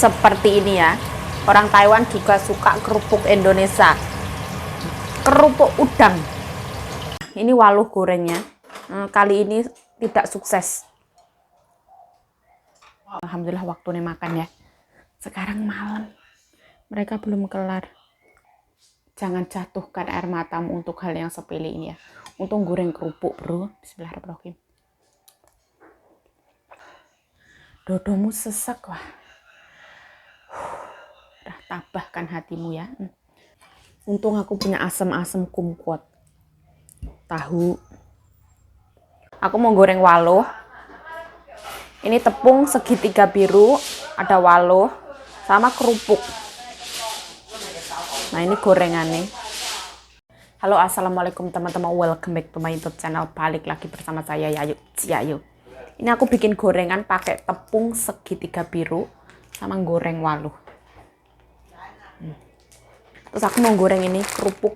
seperti ini ya. Orang Taiwan juga suka kerupuk Indonesia, kerupuk udang. Ini waluh gorengnya. Kali ini tidak sukses. Alhamdulillah waktunya makan ya. Sekarang malam, mereka belum kelar. Jangan jatuhkan air matamu untuk hal yang sepele ini ya. Untuk goreng kerupuk bro. Bismillahirrahmanirrahim. Dodomu sesek wah. Udah tabahkan hatimu ya. Untung aku punya asam-asam kumquat. Tahu. Aku mau goreng waluh. Ini tepung segitiga biru, ada waluh, sama kerupuk. Nah ini gorengannya. Halo assalamualaikum teman-teman, welcome back to my YouTube channel. Balik lagi bersama saya Yayu Ciayu. Ini aku bikin gorengan pakai tepung segitiga biru sama goreng waluh. Terus aku mau goreng ini kerupuk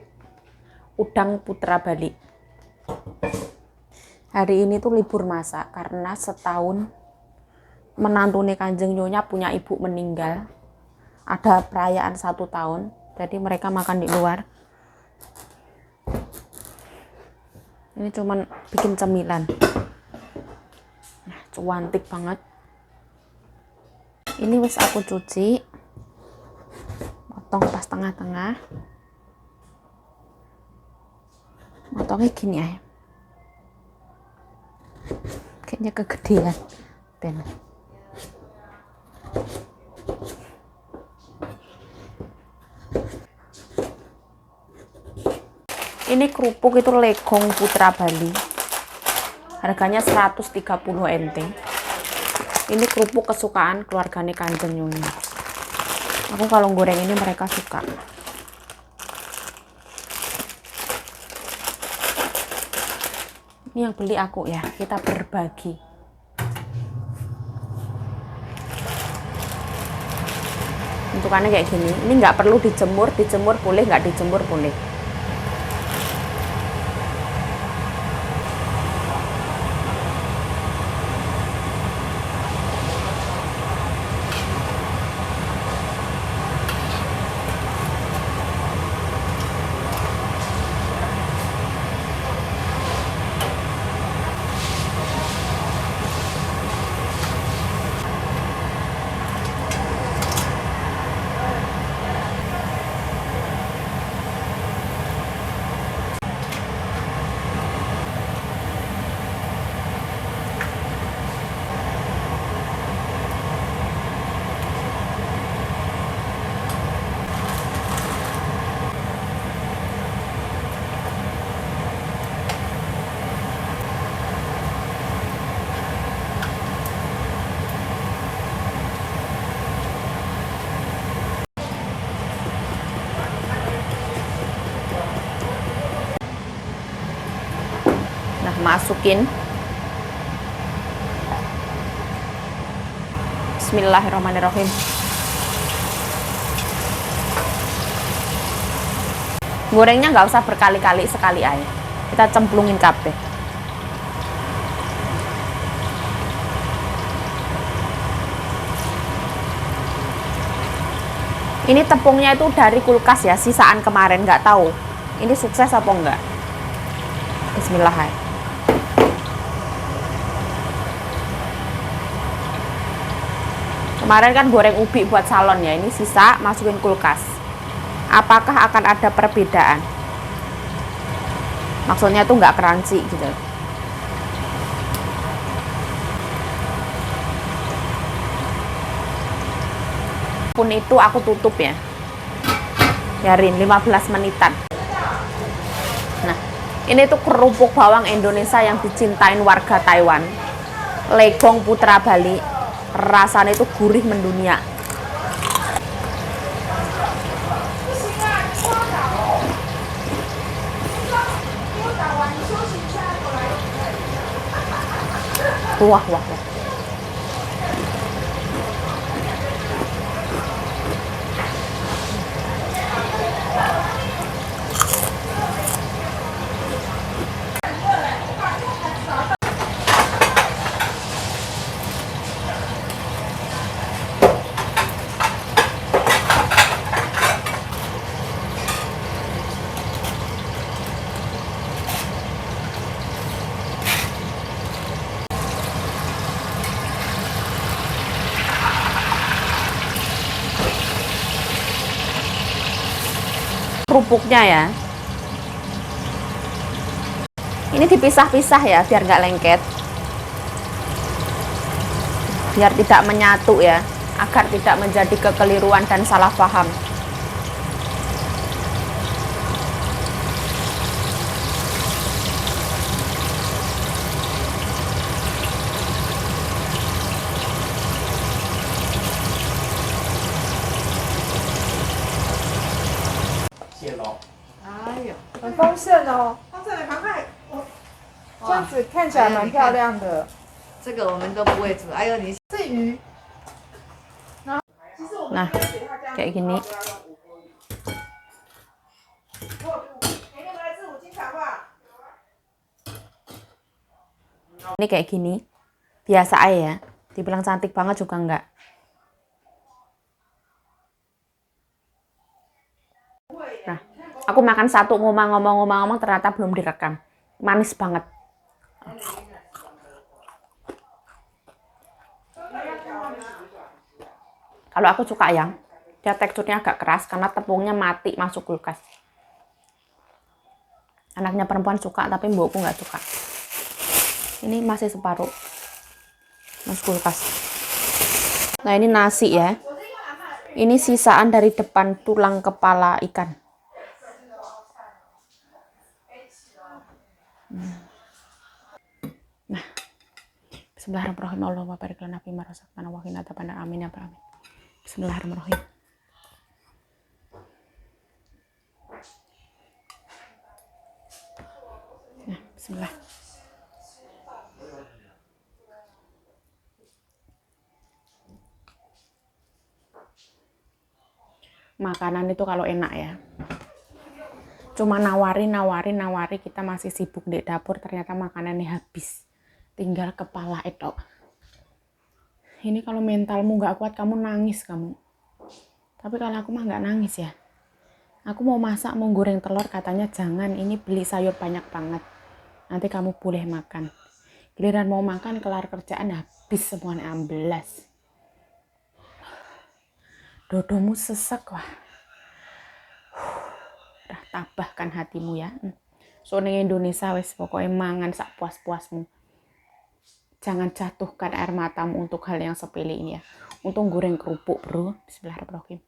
udang Putra Bali. Hari ini tuh libur masak karena setahun menantune Kanjeng Nyonya punya ibu meninggal. Ada perayaan 1 tahun, jadi mereka makan di luar. Ini cuman bikin cemilan. Nah, cuantik banget. Ini wis aku cuci. Potong pas tengah-tengah. Potongnya gini ya. Kayaknya kegedean. Ben. Ini kerupuk itu legong Putra Bali. Harganya 130 NT. Ini kerupuk kesukaan keluarganya Kanjeng Nyonya. Aku kalau goreng ini mereka suka. Ini yang beli aku ya, kita berbagi. Bentukannya kayak gini. Ini nggak perlu dijemur, dijemur boleh, nggak dijemur boleh. Nah, masukin. Bismillahirrahmanirrahim. Gorengnya nggak usah berkali-kali, sekali aja. Kita cemplungin kabeh. Ini tepungnya itu dari kulkas ya, sisaan kemarin, nggak tahu. Ini sukses apa enggak? Bismillahirrahmanirrahim. Kemarin kan goreng ubi buat salon ya, ini sisa masukin kulkas. Apakah akan ada perbedaan? Maksudnya tuh nggak crunchy gitu. Pun itu aku tutup ya. Biarin 15 menitan. Nah, ini tuh kerupuk bawang Indonesia yang dicintain warga Taiwan. Legong Putra Bali. Rasanya itu gurih mendunia. Wah, wah, wah. kerupuknya ya. Ini dipisah-pisah ya biar nggak lengket, biar tidak menyatu ya, agar tidak menjadi kekeliruan dan salah paham.很丰盛哦，丰盛的赶快，这样子看起来蛮漂亮的。这个我们都不会煮。哎呦，你是鱼， Nah, kayak gini. Ini kayak gini. Biasa aja ya. Dibilang cantik banget juga enggak. Nah, aku makan satu ngomong-ngomong ternyata belum direkam. Manis banget. Kalau aku suka yang dia teksturnya agak keras karena tepungnya mati masuk kulkas. Anaknya perempuan suka tapi mbokku nggak suka. Ini masih separuh masuk kulkas. Nah ini nasi ya. Ini sisaan dari depan tulang kepala ikan. Nah, bismillahirrahmanirrahim. Allahumma barik lana fima razaqtana wa qina adzabannar. Amin ya rabbal alamin. Bismillahirrahmanirrahim. Nah, bismillah. Makanan itu kalau enak ya. Cuma nawari kita masih sibuk di dapur, ternyata makanannya habis. Tinggal kepala itu. Ini kalau mentalmu nggak kuat, kamu nangis kamu. Tapi kalau aku mah nggak nangis ya. Aku mau masak, mau goreng telur, katanya jangan, ini beli sayur banyak banget. Nanti kamu boleh makan. Giliran mau makan, kelar kerjaan habis semuanya amblas. Dodomu sesek wah. Udah tabahkan hatimu ya. So ning Indonesia wes pokoknya mangan sak puas-puasmu. Jangan jatuhkan air matamu untuk hal yang sepele ini ya. Untuk goreng kerupuk bro. Bismillahirrahmanirrahim.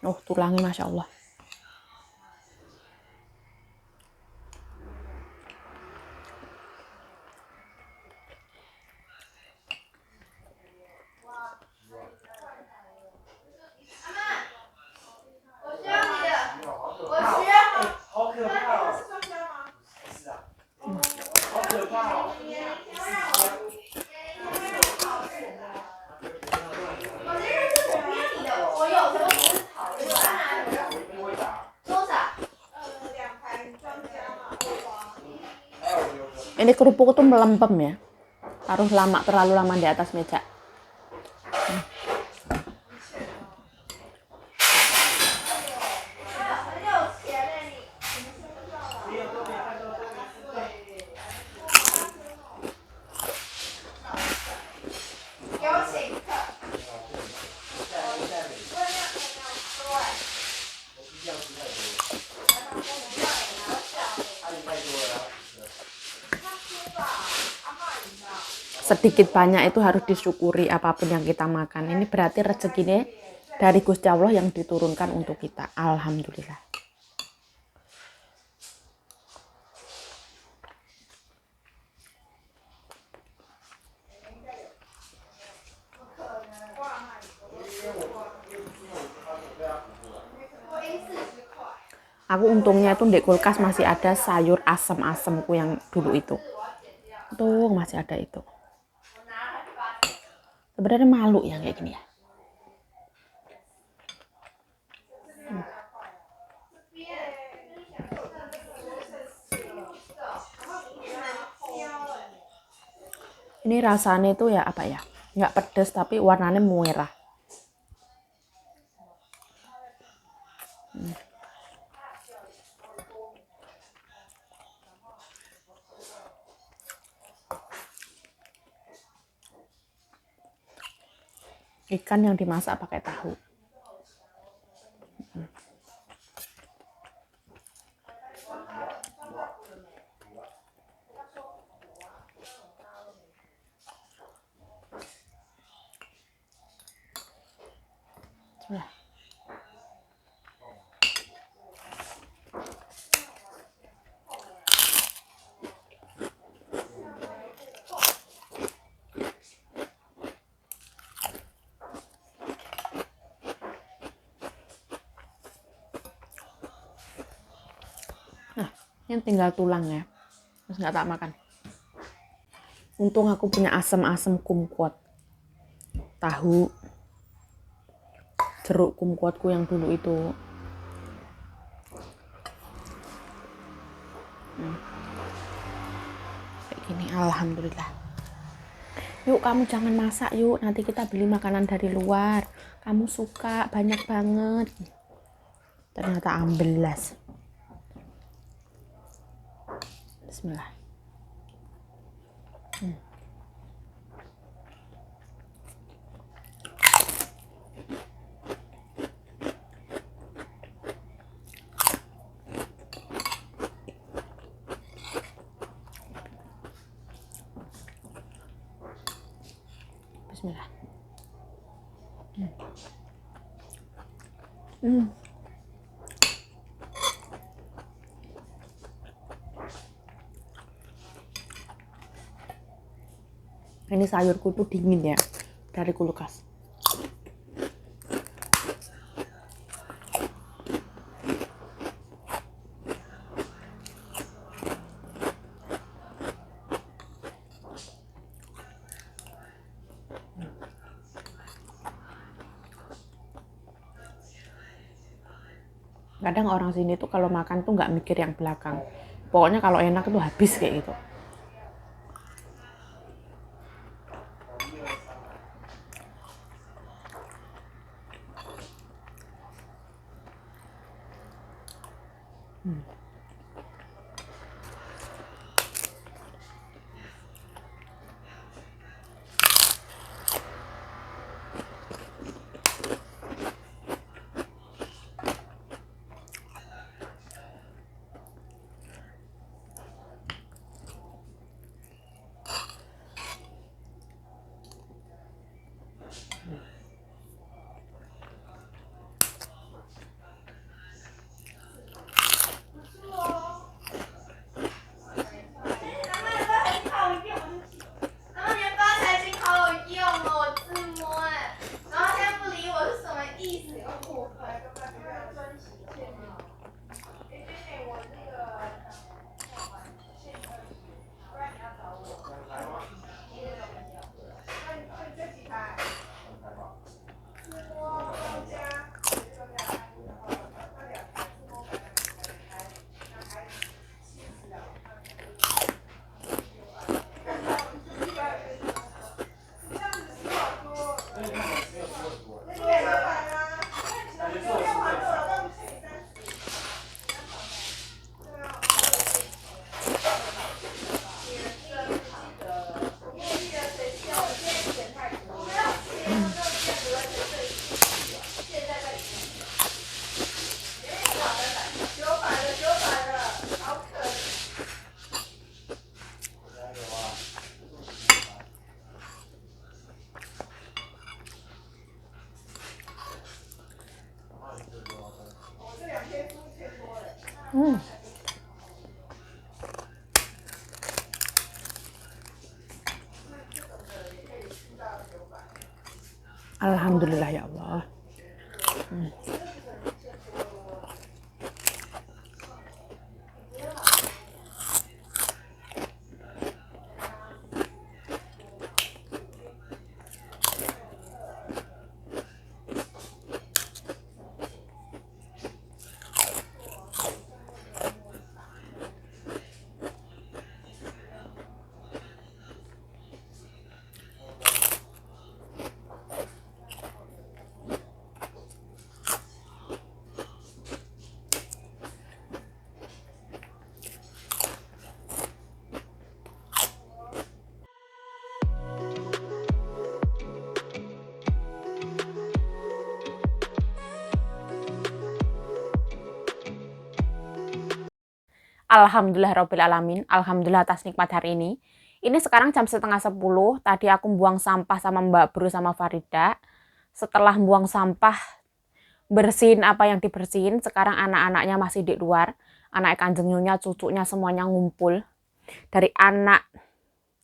Oh tulangnya Masya Allah. Ini kerupuk itu melempem ya. Harus terlalu lama di atas meja. Sedikit banyak itu harus disyukuri apapun yang kita makan. Ini berarti rezekinya dari Gusti Allah yang diturunkan untuk kita. Alhamdulillah. Aku untungnya itu di kulkas masih ada sayur asem-asemku yang dulu itu. Tuh masih ada itu. Sebenarnya malu ya kayak gini ya. Ini rasanya itu ya apa ya? Nggak pedes tapi warnanya merah. Ikan yang dimasak pakai tahu. Sudah. Nah, ini tinggal tulangnya. Terus nggak tak makan. Untung aku punya asam-asam kumquat. Tahu. Jeruk kumquatku yang dulu itu. Kayak gini, alhamdulillah. Yuk kamu jangan masak yuk, nanti kita beli makanan dari luar. Kamu suka banyak banget. Ternyata ambelas. Bismillah. Bismillah. Ini sayurku tuh dingin ya dari kulkas. Kadang orang sini tuh kalau makan tuh nggak mikir yang belakang. Pokoknya kalau enak tuh habis kayak gitu. Alhamdulillah ya Allah. Alhamdulillahirabbil alamin. Alhamdulillah atas nikmat hari ini. Ini sekarang jam setengah 10. Tadi aku buang sampah sama Mbak Bro sama Farida. Setelah buang sampah, bersihin apa yang dibersihin. Sekarang anak-anaknya masih di luar. Anak Kanjeng Nyonya, cucunya semuanya ngumpul. Dari anak,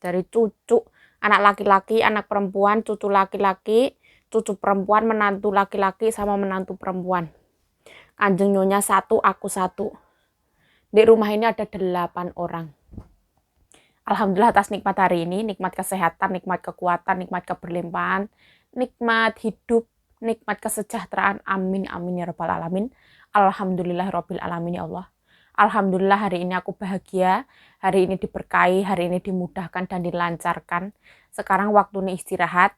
dari cucu, anak laki-laki, anak perempuan, cucu laki-laki, cucu perempuan, menantu laki-laki, sama menantu perempuan. Kanjeng Nyonya 1, aku 1. Di rumah ini ada 8 orang. Alhamdulillah atas nikmat hari ini, nikmat kesehatan, nikmat kekuatan, nikmat keberlimpahan, nikmat hidup, nikmat kesejahteraan. Amin, amin ya rabbal alamin. Alhamdulillah rabbil alamin ya Allah. Alhamdulillah hari ini aku bahagia, hari ini diberkahi, hari ini dimudahkan dan dilancarkan. Sekarang waktunya istirahat.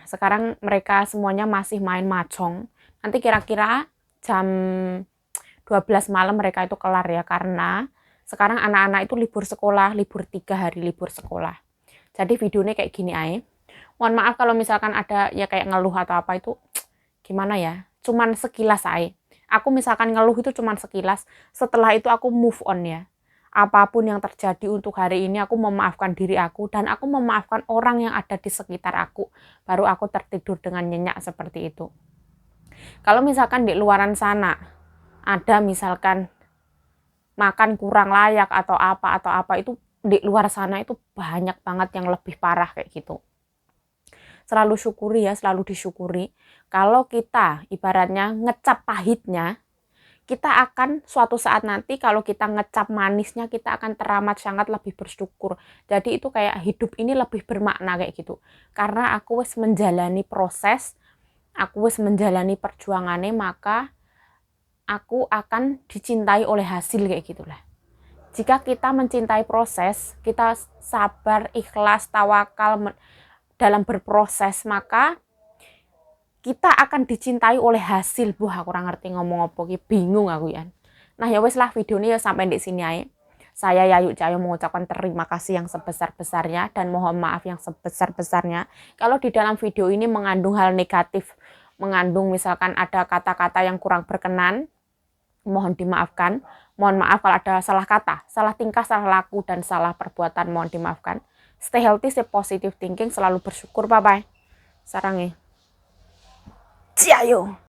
Sekarang mereka semuanya masih main mahjong. Nanti kira-kira jam 12 malam mereka itu kelar ya, karena sekarang anak-anak itu libur sekolah, libur 3 hari libur sekolah. Jadi videonya kayak gini aja. Mohon maaf kalau misalkan ada ya kayak ngeluh atau apa, itu gimana ya, cuman sekilas aja. Aku misalkan ngeluh itu cuman sekilas, setelah itu aku move on ya. Apapun yang terjadi untuk hari ini, aku memaafkan diri aku dan aku memaafkan orang yang ada di sekitar aku. Baru aku tertidur dengan nyenyak seperti itu. Kalau misalkan di luaran sana ada misalkan makan kurang layak atau apa itu di luar sana itu banyak banget yang lebih parah kayak gitu. Selalu syukuri ya, selalu disyukuri. Kalau kita ibaratnya ngecap pahitnya, kita akan suatu saat nanti kalau kita ngecap manisnya, kita akan teramat sangat lebih bersyukur. Jadi itu kayak hidup ini lebih bermakna kayak gitu. Karena aku wis menjalani proses, aku wis menjalani perjuangannya, maka aku akan dicintai oleh hasil kayak gitulah. Jika kita mencintai proses, kita sabar, ikhlas, tawakal dalam berproses, maka kita akan dicintai oleh hasil. Buah, aku kurang ngerti ngomong apa, bingung aku ya. Nah ya wes lah, video ini ya sampai di sini aja. Saya Yayu Cahyo mengucapkan terima kasih yang sebesar-besarnya dan mohon maaf yang sebesar-besarnya kalau di dalam video ini mengandung hal negatif, mengandung misalkan ada kata-kata yang kurang berkenan, mohon dimaafkan. Mohon maaf kalau ada salah kata, salah tingkah, salah laku, dan salah perbuatan, mohon dimaafkan. Stay healthy, stay positive thinking, selalu bersyukur. Bye-bye. Sarang ya. Ciao.